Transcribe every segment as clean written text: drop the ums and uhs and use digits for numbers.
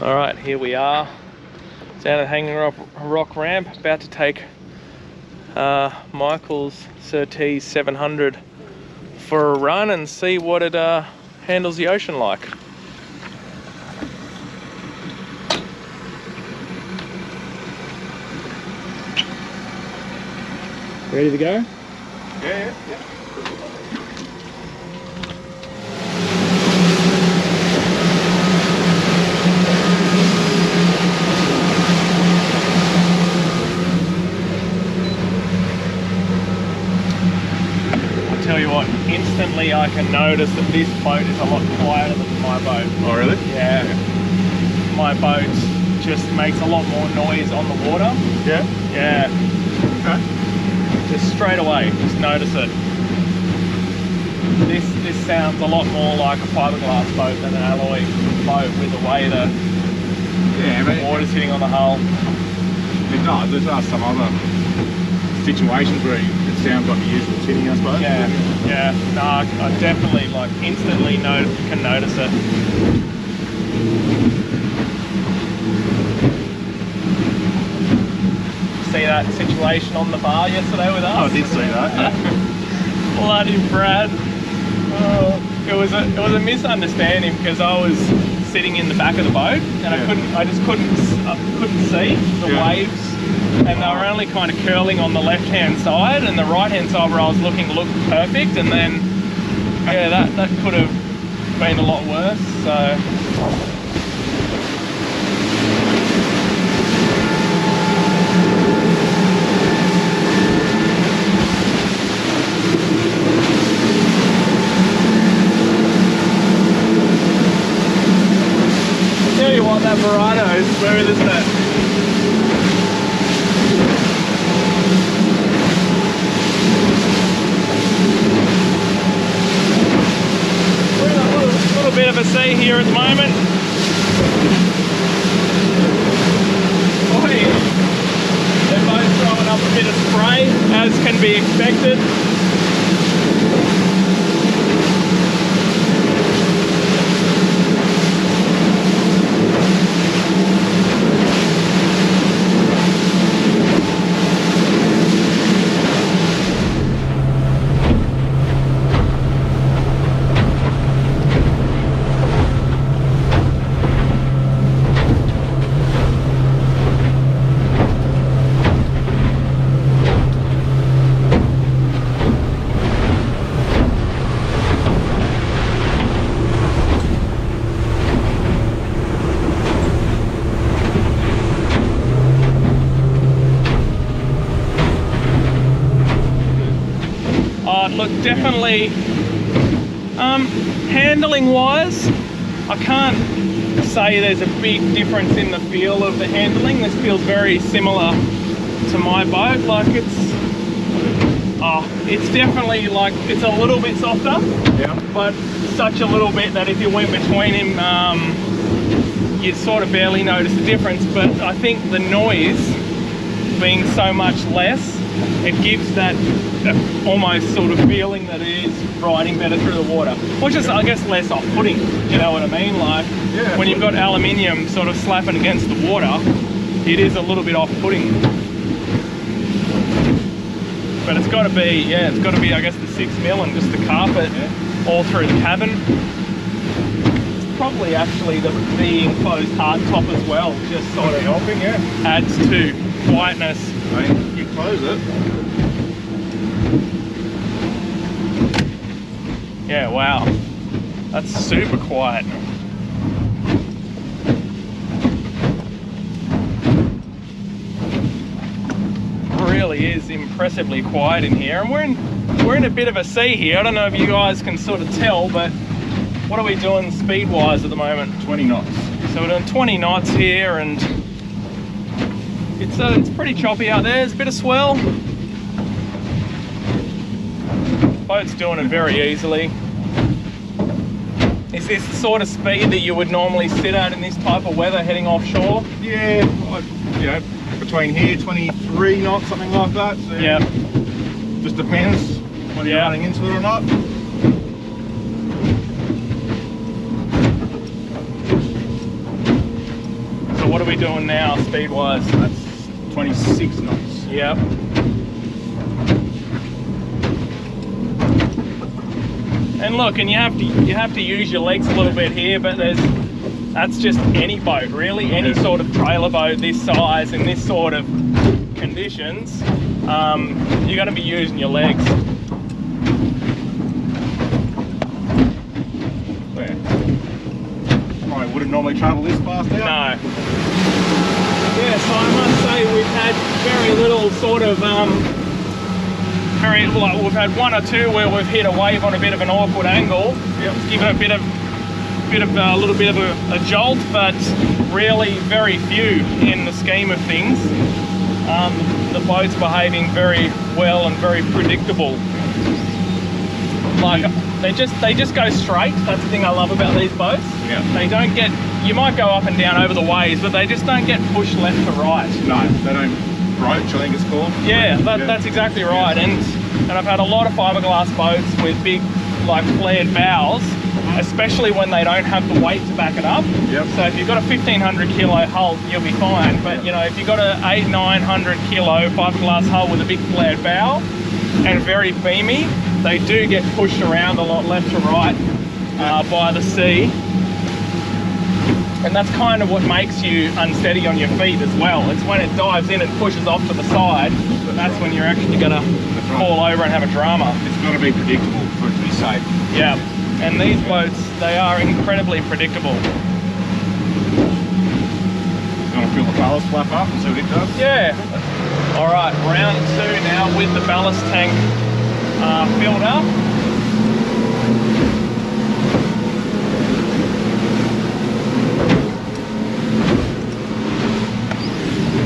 All right, here we are down at Hanging Rock ramp, about to take Michael's Surtees 700 for a run and see what it handles the ocean like. Ready to go? Yeah. I'll tell you what, instantly I can notice that this boat is a lot quieter than my boat. Oh, really? Yeah. My boat just makes a lot more noise on the water. Yeah? Yeah. Okay. Just straight away, just notice it. This sounds a lot more like a fiberglass boat than an alloy boat with the way the water's hitting on the hull. It does. There's some other situations where it sounds like the usual tinny, I suppose. Yeah. No, I definitely instantly can notice it. See that situation on the bar yesterday with us? Oh, I did see that. Yeah. Bloody Brad. Oh, it was a misunderstanding because I was sitting in the back of the boat and I just couldn't see the waves, and they were only kind of curling on the left hand side, and the right hand side where I was looking looked perfect, and then that could have been a lot worse. So tell you what, that Verado is smooth, isn't it? We're in a little bit of a sea here at the moment. Boy, they're both throwing up a bit of spray, as can be expected. Look, definitely handling wise, I can't say there's a big difference in the feel of the handling. This feels very similar to my boat. Like it's definitely it's a little bit softer, but such a little bit that if you went between him, you'd sort of barely notice the difference. But I think the noise being so much less, it gives that almost sort of feeling that it is riding better through the water, which is, I guess, less off-putting. You know what I mean? Like when you've got aluminium sort of slapping against the water, it is a little bit off-putting. But it's got to be, I guess, the 6mm and just the carpet all through the cabin. It's probably actually the enclosed hard top as well, just sort of helping. Adds to quietness. You close it. Yeah, wow. That's super quiet. Really is impressively quiet in here, and we're in a bit of a sea here. I don't know if you guys can sort of tell, but what are we doing speed wise at the moment? 20 knots. So we're doing 20 knots here, and it's pretty choppy out there. There's a bit of swell. Boat's doing it very easily. Is this the sort of speed that you would normally sit at in this type of weather heading offshore? Yeah, between here, 23 knots, something like that. So yeah. Just depends whether you're running into it or not. doing now, speed-wise? That's 26 knots. Yep. And look, and you have to use your legs a little bit here, but that's just any boat really, any sort of trailer boat this size in this sort of conditions. You're going to be using your legs. I wouldn't normally travel this fast out. No. Yeah, so I must say we've had very little sort of we've had one or two where we've hit a wave on a bit of an awkward angle. Yep. It's given a little bit of a jolt, but really very few in the scheme of things. The boat's behaving very well and very predictable. Like they just go straight. That's the thing I love about these boats. Yeah. They don't get, you might go up and down over the waves, but they just don't get pushed left to right. No, they don't broach, I think it's called. Yeah, that's exactly right. Yeah. And I've had a lot of fiberglass boats with big, like, flared bows, especially when they don't have the weight to back it up. Yep. So if you've got a 1500 kilo hull, you'll be fine. But you know, if you've got a 800-900 kilo fiberglass hull with a big flared bow and very beamy, they do get pushed around a lot left to right by the sea. And that's kind of what makes you unsteady on your feet as well. It's when it dives in and pushes off to the side, that's when you're actually going to fall over and have a drama. It's got to be predictable for it to be safe. Yeah, and these boats, they are incredibly predictable. You want to feel the ballast flap up and see what it does? Yeah. All right, round 2 now with the ballast tank filled up.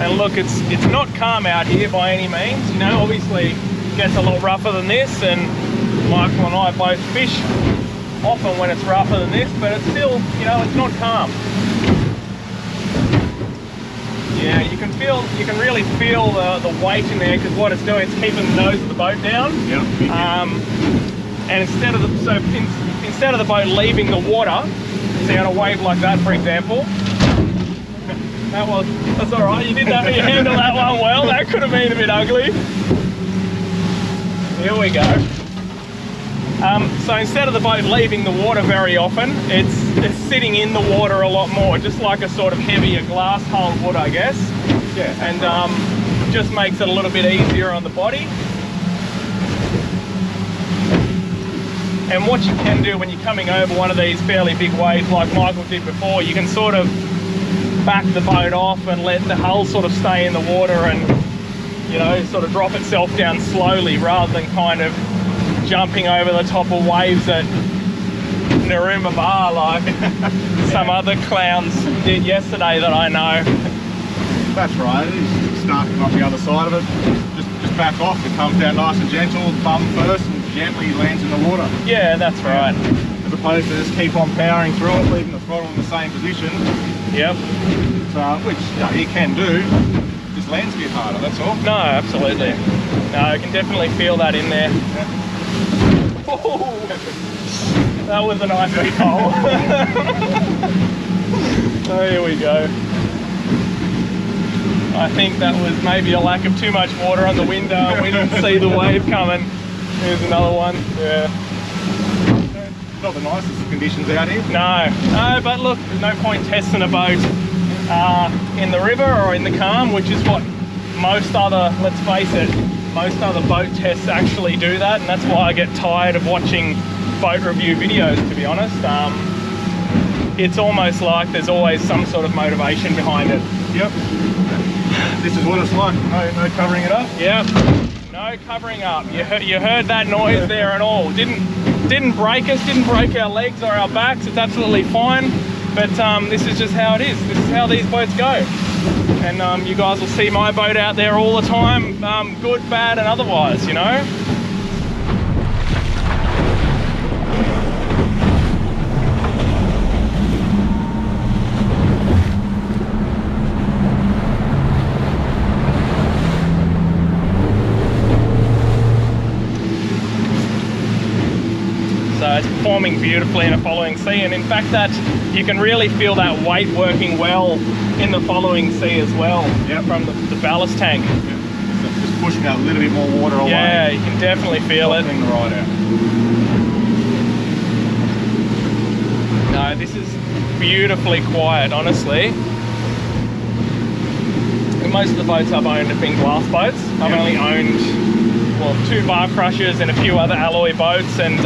And look, it's not calm out here by any means. You know, obviously it gets a lot rougher than this, and Michael and I both fish often when it's rougher than this, but it's still, you know, it's not calm. Yeah, you can really feel the weight in there, because what it's doing, it's keeping the nose of the boat down. Yeah. And instead of the boat leaving the water, see on a wave like that, for example. That's all right. You did that. You handled that one well. That could have been a bit ugly. Here we go. So instead of the boat leaving the water very often, it's sitting in the water a lot more, just like a sort of heavier glass hull would, I guess. Yeah. And just makes it a little bit easier on the body. And what you can do when you're coming over one of these fairly big waves like Michael did before, you can sort of back the boat off and let the hull sort of stay in the water and, you know, sort of drop itself down slowly rather than kind of jumping over the top of waves at Narooma Bar like some other clowns did yesterday that I know. That's right. It's starting off the other side of it. Just back off. It comes down nice and gentle, bum first, and gently lands in the water. Yeah, that's right. As opposed to just keep on powering through it, leaving the throttle in the same position. Yep. Which you can do. Just lands a bit harder, that's all. No, absolutely. No, I can definitely feel that in there. Yeah. Oh, that was a nice big hole. There we go. I think that was maybe a lack of too much water on the window. We didn't see the wave coming. Here's another one. Yeah. Not the nicest of conditions out here. No, but look, there's no point testing a boat in the river or in the calm, which is what most other, let's face it, most other boat tests actually do that, and that's why I get tired of watching boat review videos, to be honest. It's almost like there's always some sort of motivation behind it. Yep. This is what it's like. No covering it up. Yep. No covering up. You heard that noise there and all. Didn't break us, didn't break our legs or our backs. It's absolutely fine. But this is just how it is. This is how these boats go. And you guys will see my boat out there all the time, good, bad, and otherwise, you know. So it's performing beautifully and following sea, and in fact that you can really feel that weight working well in the following sea as well. Yep. From the ballast tank. Yep. So just pushing that little bit more water away. Yeah, you can definitely feel it. Softening the ride out. No, this is beautifully quiet, honestly. Most of the boats I've owned have been glass boats. I've only owned, well, 2 barcrushers and a few other alloy boats, and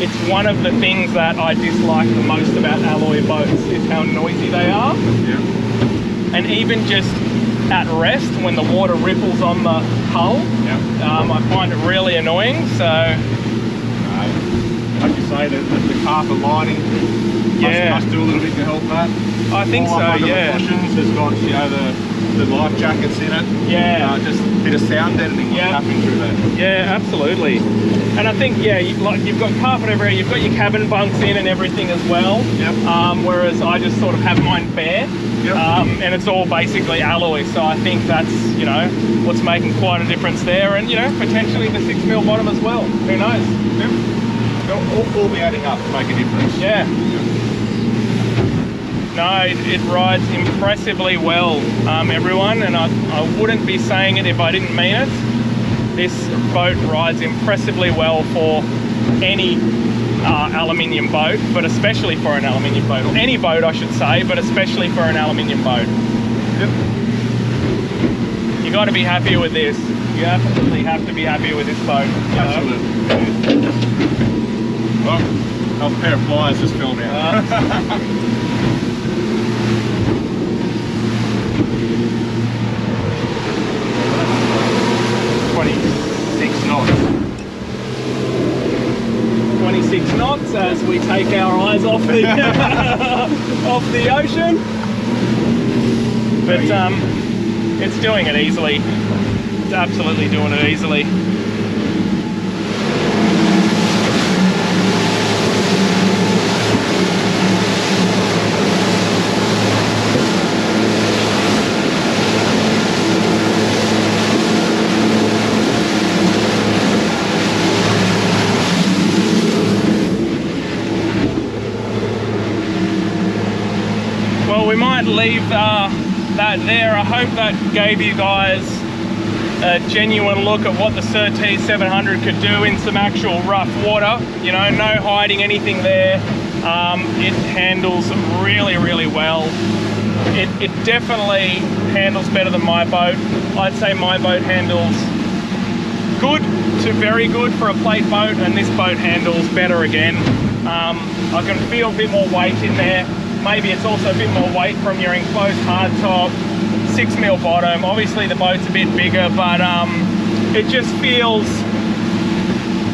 it's one of the things that I dislike the most about alloy boats is how noisy they are. Yeah. And even just at rest, when the water ripples on the hull, I find it really annoying. So, like you say, the carpet lining must do a little bit to help that. I think so, yeah. The cushions has got, you know, the life jackets in it. Yeah. Just a bit of sound deadening happening through that. Yeah, absolutely. And I think, yeah, you've got carpet everywhere, you've got your cabin bunks in and everything as well. Yep. Whereas I just sort of have mine bare. Yep. And it's all basically alloy. So I think that's, you know, what's making quite a difference there. And, you know, potentially the 6mm bottom as well. Who knows? Yep. All be adding up to make a difference. Yeah. No, it rides impressively well, everyone, and I wouldn't be saying it if I didn't mean it. This boat rides impressively well for any aluminium boat, but especially for an aluminium boat, or any boat I should say, but especially for an aluminium boat. Yep. You got to be happy with this. You absolutely have to be happy with this boat. Absolutely. Well, a pair of flies just fell down. 26 knots. 26 knots as we take our eyes off the off the ocean. But it's doing it easily. It's absolutely doing it easily. We might leave that there. I hope that gave you guys a genuine look at what the Surtees 700 could do in some actual rough water. You know, no hiding anything there. It handles really, really well. It definitely handles better than my boat. I'd say my boat handles good to very good for a plate boat, and this boat handles better again. I can feel a bit more weight in there. Maybe it's also a bit more weight from your enclosed hardtop, 6mm bottom. Obviously the boat's a bit bigger, but it just feels,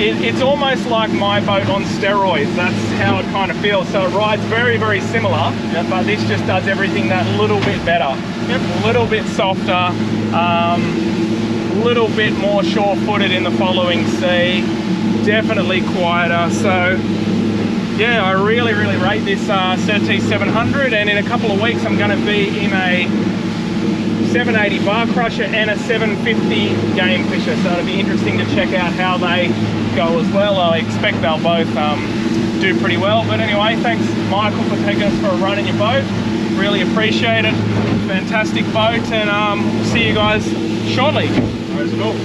it's almost like my boat on steroids. That's how it kind of feels. So it rides very, very similar, but this just does everything that little bit better. A little bit softer, a little bit more sure-footed in the following sea, definitely quieter. So yeah, I really, really rate this Surtees 700, and in a couple of weeks I'm going to be in a 780 barcrusher and a 750 Gamefisher, so it'll be interesting to check out how they go as well. I expect they'll both do pretty well. But anyway, thanks Michael for taking us for a run in your boat. Really appreciate it. Fantastic boat, and see you guys shortly. That's cool.